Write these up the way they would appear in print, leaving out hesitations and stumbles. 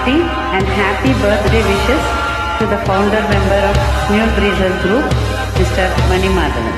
hearty and happy birthday wishes to the founder member of New Breezers Group, Mr. Mani Madhavan.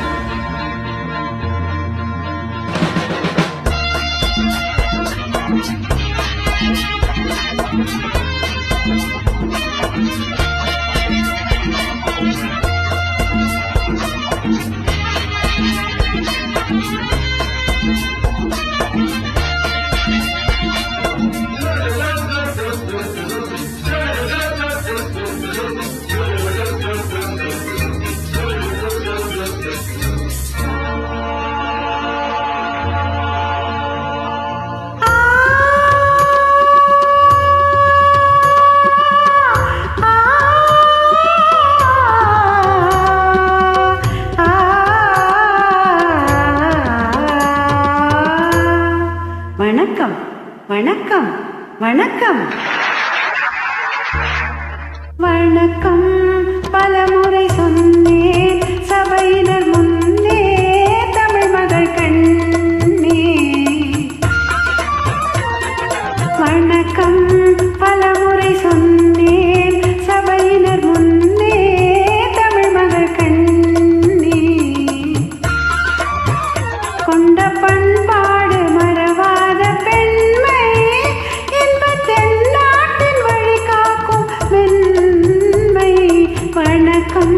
வணக்கம் வணக்கம் வணக்கம் வணக்கம் பலமுறை சொன்னேன் சபையினர் முன்னே தமிழ் மகள் கண்ணே. வணக்கம் பலமுறை சொன்னேன் சபையினர் முன்னே தமிழ் மகள் கண்ணே. கொண்ட பண்பாடு மறவாத பெண்மை இன்பத்தென் நாட்டின் வழி காக்கும் வெண்மை. வணக்கம்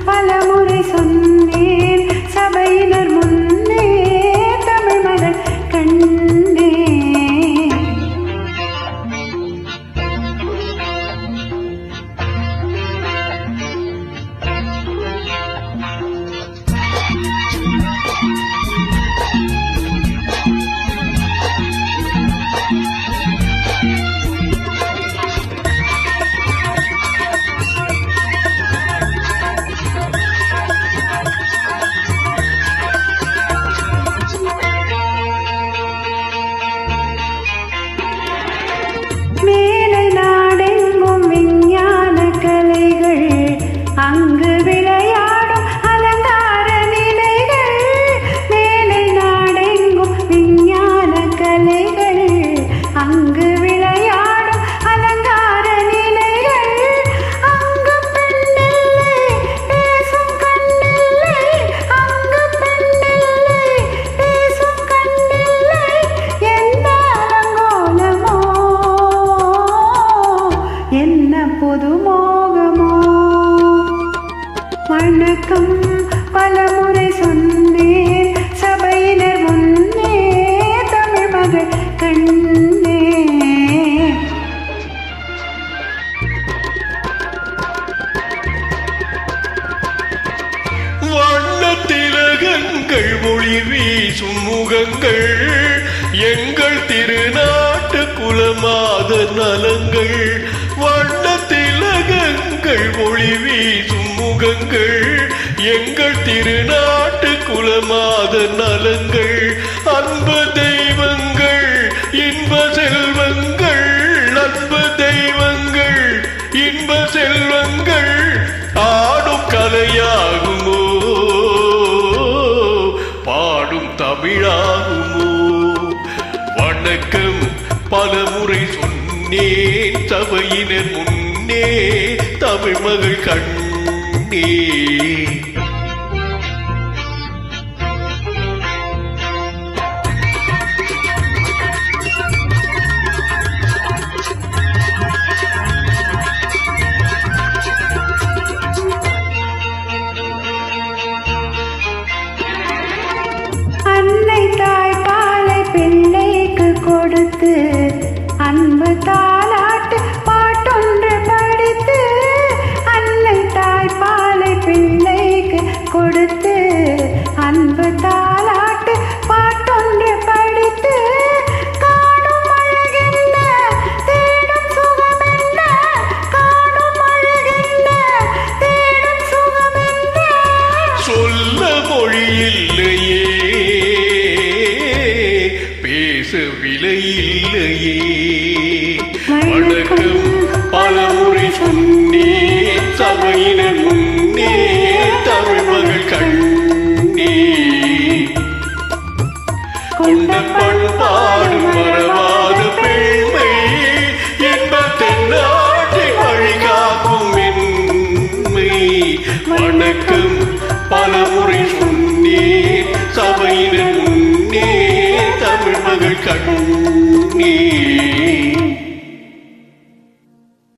பலமுறை சொன்னேன் சபையினர் முன்னே தமிழ் மகள் கண்ணே. மேலை நாடெங்கும் விஞ்ஞான கலைகள், அங்கு விளையாடும் அலங்கார நிலைகள். மேலை நாடெங்கும் விஞ்ஞான கலைகள், அங்கு விளையாடும் அலங்கார நிலைகள். அங்கு பெண்ணில்லை பேசும் கண்ணில்லை, அங்கு பெண்ணில்லை பேசும் கண்ணில்லை. என்ன அலங்கோலமோ, என்ன பொது மோகமோ. வணக்கம் பலமுறை சொன்னேன் சபையினர் முன்னே தமிழ் மகள் கண்ணே. வண்ணத்திலகங்கள் ஒளி வீசும் முகங்கள், எங்கள் திருநாட்டு குலமாத நலங்கள். வண்ணத்திலகங்கள் ஒளி வீசும் முகங்கள், எங்கள் திருநாட்டு குலமாத நலங்கள். அன்பு தெய்வங்கள் இன்ப செல்வங்கள், அன்பு தெய்வங்கள் இன்ப செல்வங்கள். ஆடும் கலையாகுமோ, பாடும் தமிழாகுமோ. வணக்கம் பலமுறை சொன்னேன் சபையினர் முன்னே தமிழ் மகள் கண்ணே. அன்னை தாய் பாலை பிள்ளைக்கு கொடுத்து, அன்பு தாலாட்டு பாட்டொன்று படித்து. அன்னை தாய் பாலை பிள்ளைக்கு கொடுத்து, அன்பு தாலாட்டு பாட்டொன்று படித்து. காணும் அழகென்ன தேடும் சுகமென்ன, காணும் அழகென்ன தேடும் சுகமென்ன. சொல்ல மொழி இல்லையே, பேச விலை இல்லையே. வணக்கம் பலமுறை சொன்னேன் சபையினர் முன்னே தமிழ் மகள் கண்ணே. கொண்ட பண்பாடு மறவாத பெண்மை, இன்பத்தென்ன வணக்கம் பலமுறை சொன்னேன் சபையினர் முன்னே தமிழ் மகள் கண்ணீர்